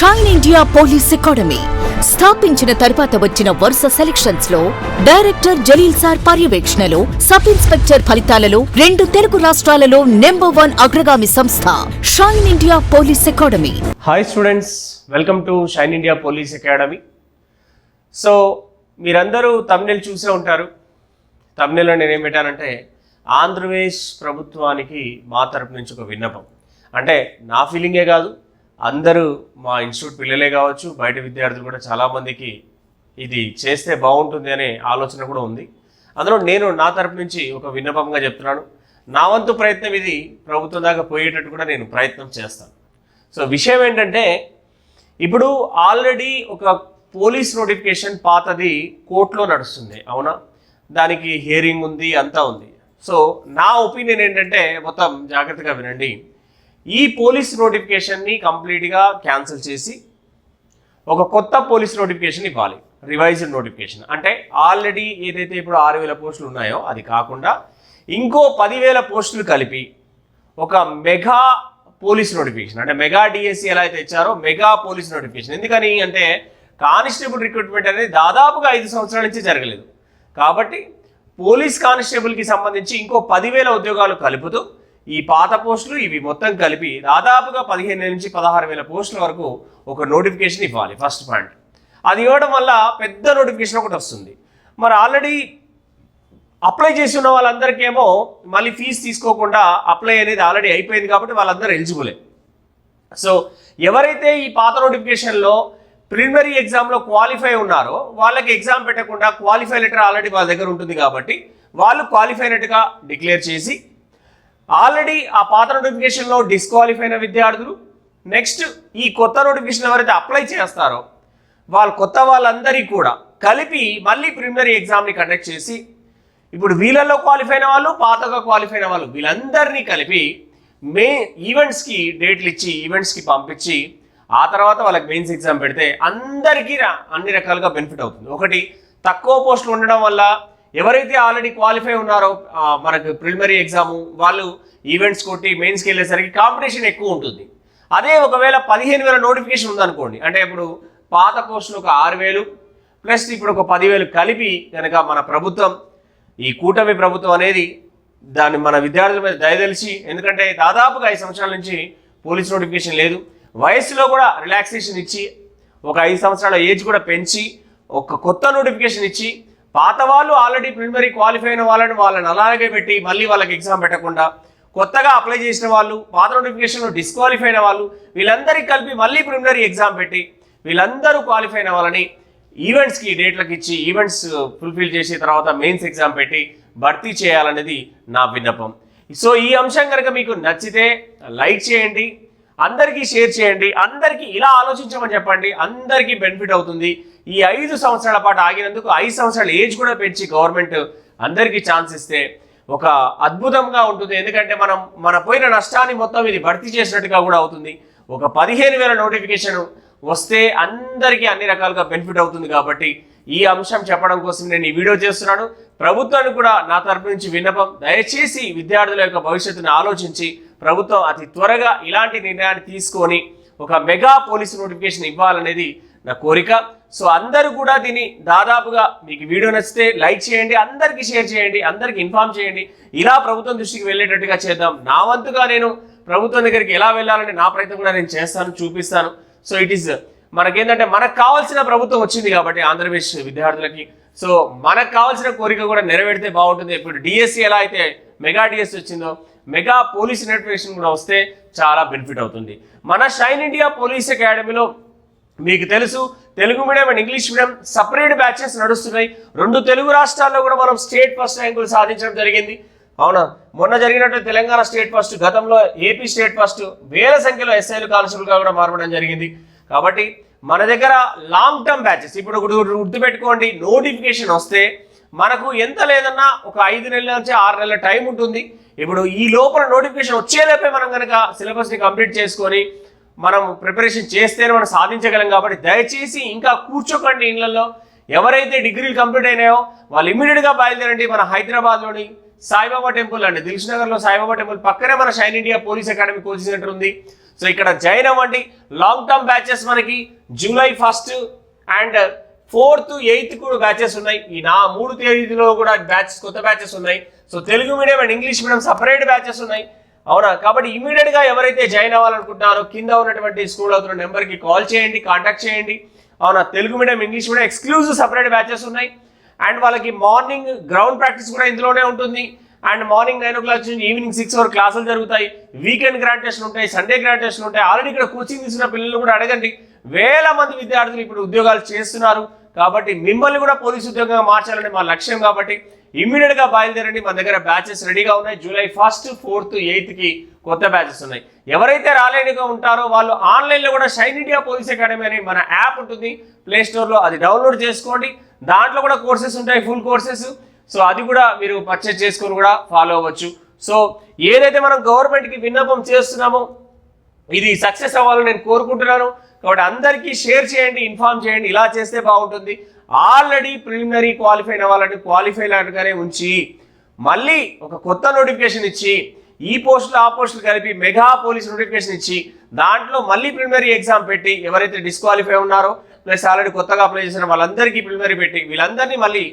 Shine India police academy స్థాపించిన తర్వాత వచ్చిన వరుస సెలక్షన్స్ లో డైరెక్టర్ జలీల్ సార్ పర్యవేక్షణలో సబ్ ఇన్స్పెక్టర్ ఫలితాలలో 2 తెలుగు రాష్ట్రాలలో నంబర్ 1 అగ్రగామి సంస్థ shine India police academy. Hi students, welcome to shine India police academy. So మీరందరూ తమ్నెల్ చూసే ఉంటారు. తమ్నెల్లో నేనేం పెట్టానంటే ఆంధ్రప్రదేశ్ ప్రభుత్వానికి మా తరపు నుంచి ఒక విన్నపం. అంటే నా ఫీలింగే కాదు, అందరూ మా ఇన్స్టిట్యూట్ పిల్లలే కావచ్చు, బయట విద్యార్థులు కూడా చాలామందికి ఇది చేస్తే బాగుంటుంది అనే ఆలోచన కూడా ఉంది. అందులో నేను నా తరపు నుంచి ఒక విన్నపంగా చెప్తున్నాను. నా వంతు ప్రయత్నం ఇది ప్రభుత్వం దాకా పోయేటట్టు కూడా నేను ప్రయత్నం చేస్తాను. సో విషయం ఏంటంటే, ఇప్పుడు ఆల్రెడీ ఒక పోలీస్ నోటిఫికేషన్ పాతది కోర్టులో నడుస్తుంది, అవునా? దానికి హియరింగ్ ఉంది, అంతా ఉంది. సో నా ఒపీనియన్ ఏంటంటే, మొత్తం జాగ్రత్తగా వినండి. ఈ పోలీస్ నోటిఫికేషన్ని కంప్లీట్గా క్యాన్సిల్ చేసి ఒక కొత్త పోలీస్ నోటిఫికేషన్ ఇవ్వాలి, రివైజ్డ్ నోటిఫికేషన్. అంటే ఆల్రెడీ ఏదైతే ఇప్పుడు 6,000 పోస్టులు ఉన్నాయో అది కాకుండా ఇంకో 10,000 పోస్టులు కలిపి ఒక మెగా పోలీస్ నోటిఫికేషన్, అంటే మెగా డిఎస్సి ఎలా అయితే ఇచ్చారో మెగా పోలీస్ నోటిఫికేషన్. ఎందుకని అంటే కానిస్టేబుల్ రిక్రూట్మెంట్ అనేది దాదాపుగా 5 సంవత్సరాల నుంచి జరగలేదు. కాబట్టి పోలీస్ కానిస్టేబుల్కి సంబంధించి ఇంకో 10,000 ఉద్యోగాలు కలుపుతూ ఈ పాత పోస్టులు ఇవి మొత్తం కలిపి దాదాపుగా 15,000 నుంచి 16,000 పోస్టుల వరకు ఒక నోటిఫికేషన్ ఇవ్వాలి. ఫస్ట్ పాయింట్ అది ఇవ్వడం వల్ల పెద్ద నోటిఫికేషన్ ఒకటి వస్తుంది. మరి ఆల్రెడీ అప్లై చేసి ఉన్న వాళ్ళందరికేమో మళ్ళీ ఫీజు తీసుకోకుండా అప్లై అనేది ఆల్రెడీ అయిపోయింది కాబట్టి వాళ్ళందరూ ఎలిజిబులే. సో ఎవరైతే ఈ పాత నోటిఫికేషన్లో ప్రిలిమినరీ ఎగ్జామ్లో క్వాలిఫై ఉన్నారో వాళ్ళకి ఎగ్జామ్ పెట్టకుండా క్వాలిఫై లెటర్ ఆల్రెడీ వాళ్ళ దగ్గర ఉంటుంది కాబట్టి వాళ్ళు క్వాలిఫై అయినట్టుగా డిక్లేర్ చేసి, ఆల్రెడీ ఆ పాత నోటిఫికేషన్లో డిస్క్వాలిఫై అయిన విద్యార్థులు, నెక్స్ట్ ఈ కొత్త నోటిఫికేషన్ ఎవరైతే అప్లై చేస్తారో కొత్త వాళ్ళందరికీ కూడా కలిపి మళ్ళీ ప్రిలిమినరీ ఎగ్జామ్ని కండక్ట్ చేసి, ఇప్పుడు వీళ్ళల్లో క్వాలిఫై అయిన వాళ్ళు, పాతగా క్వాలిఫై అయిన వాళ్ళు, వీళ్ళందరినీ కలిపి ఈవెంట్స్కి డేట్లు ఇచ్చి ఈవెంట్స్కి పంపించి ఆ తర్వాత వాళ్ళకి మెయిన్స్ ఎగ్జామ్ పెడితే అందరికీ అన్ని రకాలుగా బెనిఫిట్ అవుతుంది. ఒకటి, తక్కువ పోస్టులు ఉండడం వల్ల ఎవరైతే ఆల్రెడీ క్వాలిఫై ఉన్నారో మనకు ప్రిలిమినరీ ఎగ్జాము వాళ్ళు ఈవెంట్స్ కొట్టి మెయిన్స్కి వెళ్ళేసరికి కాంపిటీషన్ ఎక్కువ ఉంటుంది. అదే ఒకవేళ 15,000 నోటిఫికేషన్ ఉందనుకోండి, అంటే ఇప్పుడు పాత పోస్టులు ఒక 6,000 ప్లస్ ఇప్పుడు ఒక 10,000 కలిపి కనుక మన ప్రభుత్వం, ఈ కూటమి ప్రభుత్వం అనేది దాన్ని మన విద్యార్థుల మీద దయదలిచి, ఎందుకంటే దాదాపుగా 5 సంవత్సరాల నుంచి పోలీస్ నోటిఫికేషన్ లేదు, వయసులో కూడా రిలాక్సేషన్ ఇచ్చి ఒక 5 సంవత్సరాల ఏజ్ కూడా పెంచి ఒక కొత్త నోటిఫికేషన్ ఇచ్చి, పాత వాళ్ళు ఆల్రెడీ ప్రిలిమినరీ క్వాలిఫై అయిన వాళ్ళని అలాగే పెట్టి మళ్ళీ వాళ్ళకి ఎగ్జామ్ పెట్టకుండా కొత్తగా అప్లై చేసిన వాళ్ళు, పాత నోటిఫికేషన్లో డిస్క్వాలిఫై అయిన వాళ్ళు, వీళ్ళందరికీ కలిపి మళ్ళీ ప్రిలిమినరీ ఎగ్జామ్ పెట్టి వీళ్ళందరూ క్వాలిఫై అయిన వాళ్ళని ఈవెంట్స్కి డేట్లకు ఇచ్చి ఈవెంట్స్ ఫుల్ఫిల్ చేసి తర్వాత మెయిన్స్ ఎగ్జామ్ పెట్టి భర్తీ చేయాలనేది నా విన్నపం. సో ఈ అంశం కనుక మీకు నచ్చితే లైక్ చేయండి, అందరికీ షేర్ చేయండి, అందరికీ ఇలా ఆలోచించమని చెప్పండి, అందరికీ బెనిఫిట్ అవుతుంది. ఈ 5 సంవత్సరాల పాటు ఆగినందుకు 5 సంవత్సరాల ఏజ్ కూడా పెంచి గవర్నమెంట్ అందరికీ ఛాన్స్ ఇస్తే ఒక అద్భుతంగా ఉంటుంది. ఎందుకంటే మన పోయిన నష్టాన్ని మొత్తం ఇది భర్తీ చేసినట్టుగా కూడా అవుతుంది. ఒక 15,000 నోటిఫికేషన్ వస్తే అందరికీ అన్ని రకాలుగా బెనిఫిట్ అవుతుంది. కాబట్టి ఈ అంశం చెప్పడం కోసం నేను ఈ వీడియో చేస్తున్నాను. ప్రభుత్వానికి కూడా నా తరపు నుంచి విన్నపం, దయచేసి విద్యార్థుల యొక్క భవిష్యత్తును ఆలోచించి ప్రభుత్వం అతి త్వరగా ఇలాంటి నిర్ణయాన్ని తీసుకొని ఒక మెగా పోలీసు నోటిఫికేషన్ ఇవ్వాలనేది నా కోరిక. సో అందరూ కూడా దీన్ని దాదాపుగా మీకు వీడియో నచ్చితే లైక్ చేయండి, అందరికీ షేర్ చేయండి, అందరికీ ఇన్ఫార్మ్ చేయండి. ఇలా ప్రభుత్వం దృష్టికి వెళ్ళేటట్టుగా చేద్దాం. నా వంతుగా నేను ప్రభుత్వం దగ్గరికి ఎలా వెళ్ళాలంటే నా ప్రయత్నం కూడా నేను చేస్తాను, చూపిస్తాను. సో ఇట్ ఈస్ మనకేంటంటే మనకు కావాల్సిన ప్రభుత్వం వచ్చింది కాబట్టి ఆంధ్రప్రదేశ్ విద్యార్థులకి, సో మనకు కావాల్సిన కోరిక కూడా నెరవేరితే బాగుంటుంది. ఇప్పుడు డిఎస్సి ఎలా అయితే మెగా డిఎస్సి వచ్చిందో మెగా పోలీస్ నోటిఫికేషన్ కూడా వస్తే చాలా బెనిఫిట్ అవుతుంది. మన షైన్ ఇండియా పోలీస్ అకాడమీలో మీకు తెలుసు, Telugu medium and English medium separate batches నడుస్తున్నాయి. 2 తెలుగు రాష్ట్రాల్లో కూడా మనం స్టేట్ ఫస్ట్ ర్యాంకులు సాధించడం జరిగింది, అవునా? మొన్న జరిగినట్టు తెలంగాణ స్టేట్ ఫస్ట్, గతంలో ఏపీ స్టేట్ ఫస్ట్, వేల సంఖ్యలో ఎస్ఐలు కానిస్టేబుల్గా కూడా మారడం జరిగింది. కాబట్టి మన దగ్గర లాంగ్ టర్మ్ బ్యాచెస్, ఇప్పుడు గుర్తుపెట్టుకోండి, నోటిఫికేషన్ వస్తే మనకు ఎంత లేదన్నా ఒక 5 నెలల నుంచి 6 నెలల టైం ఉంటుంది. ఇప్పుడు ఈ లోపల నోటిఫికేషన్ వచ్చేలోపే మనం కనుక సిలబస్ని కంప్లీట్ చేసుకొని మనం ప్రిపరేషన్ చేస్తేనే మనం సాధించగలం. కాబట్టి దయచేసి ఇంకా కూర్చోకండి ఇళ్లలో. ఎవరైతే డిగ్రీలు కంప్లీట్ అయినాయో వాళ్ళు ఇమీడియట్గా బయలుదేరండి. మన హైదరాబాద్లోని సాయిబాబా టెంపుల్ అండి, దిల్సుఖ్నగర్లో సాయిబాబా టెంపుల్ పక్కనే మన shine India police academy coaching centre ఉంది. సో ఇక్కడ జాయిన్ అవ్వండి. లాంగ్ టర్మ్ బ్యాచెస్ మనకి జూలై 1 అండ్ 4th 8th కూడా బ్యాచెస్ ఉన్నాయి. ఈ 3 తేదీలో కూడా బ్యాచెస్ కొత్త బ్యాచెస్ ఉన్నాయి. So Telugu medium and English medium separate batches ఉన్నాయి. అవునా, కాబట్టి ఇమీడియట్ గా ఎవరైతే జాయిన్ అవ్వాలనుకుంటున్నారో కింద ఉన్నటువంటి స్కూల్ అవుతున్న నెంబర్కి కాల్ చేయండి, కాంటాక్ట్ చేయండి. అవునా, Telugu medium English medium exclusive separate batches ఉన్నాయి. అండ్ వాళ్ళకి మార్నింగ్ గ్రౌండ్ ప్రాక్టీస్ కూడా ఇందులోనే ఉంటుంది. అండ్ మార్నింగ్ 9 o'clock నుంచి ఈవినింగ్ 6 వరకు క్లాసులు జరుగుతాయి. వీకెండ్ గ్రాండ్ టెస్ట్లు ఉంటాయి, సండే గ్రాండ్ టెస్ట్లు ఉంటాయి. ఆల్రెడీ ఇక్కడ కోచింగ్ తీసుకున్న పిల్లలు కూడా అడగండి. వేల మంది విద్యార్థులు ఇప్పుడు ఉద్యోగాలు చేస్తున్నారు. కాబట్టి మిమ్మల్ని కూడా పోలీసు ఉద్యోగంగా మార్చాలని మా లక్ష్యం. కాబట్టి ఇమ్మీడియట్ గా బయలుదేరండి. మన దగ్గర బ్యాచెస్ రెడీగా ఉన్నాయి. జూలై 1, 4th, 8th కొత్త బ్యాచెస్ ఉన్నాయి. ఎవరైతే రాలేనిగా ఉంటారో వాళ్ళు ఆన్లైన్ లో కూడా షైన్ ఇండియా పోలీస్ అకాడమీ అని మన యాప్ ఉంటుంది ప్లే స్టోర్ లో, అది డౌన్లోడ్ చేసుకోండి. దాంట్లో కూడా కోర్సెస్ ఉంటాయి, ఫుల్ కోర్సెస్. సో అది కూడా మీరు పర్చేస్ చేసుకొని కూడా ఫాలో అవ్వచ్చు. సో ఏదైతే మనం గవర్నమెంట్ కి విన్నపం చేస్తున్నామో ఇది సక్సెస్ అవ్వాలని నేను కోరుకుంటున్నాను. కాబట్టి అందరికీ షేర్ చేయండి, ఇన్ఫార్మ్ చేయండి. ఇలా చేస్తే బాగుంటుంది. ఆల్రెడీ ప్రిలిమినరీ క్వాలిఫైడ్ అవ్వాలంటే క్వాలిఫైడ్ లాగానే ఉంచి మళ్ళీ ఒక కొత్త నోటిఫికేషన్ ఇచ్చి ఈ పోస్టులు ఆ పోస్టులు కలిపి మెగా పోలీస్ నోటిఫికేషన్ ఇచ్చి దాంట్లో మళ్ళీ ప్రిలిమినరీ ఎగ్జామ్ పెట్టి ఎవరైతే డిస్క్వాలిఫై ఉన్నారో ప్లస్ ఆల్రెడీ కొత్తగా అప్లై చేసిన వాళ్ళందరికీ ప్రిలిమినరీ పెట్టి వీళ్ళందరినీ మళ్ళీ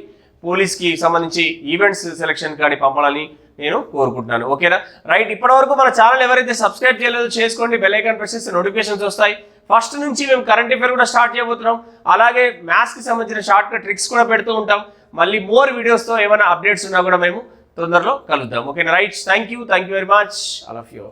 పోలీస్కి సంబంధించి ఈవెంట్స్ సెలక్షన్ కానీ పంపాలని నేను కోరుకుంటున్నాను. ఓకేనా, రైట్. ఇప్పటివరకు మన ఛానల్ ఎవరైతే సబ్స్క్రైబ్ చేయలేదో చేసుకోండి. బెల్ ఐకాన్ ప్రెస్ చేస్తే నోటిఫికేషన్స్ వస్తాయి. ఫస్ట్ నుంచి మేము కరెంట్ అఫైర్ కూడా స్టార్ట్ చేయబోతున్నాం. అలాగే మ్యాథ్స్కి సంబంధించిన షార్ట్ కట్ ట్రిక్స్ కూడా పెడుతూ ఉంటాం. మళ్ళీ మోర్ వీడియోస్తో ఏమైనా అప్డేట్స్ ఉన్నా కూడా మేము తొందరలో కలుద్దాం. ఓకేనా, right. Thank you very much all of you.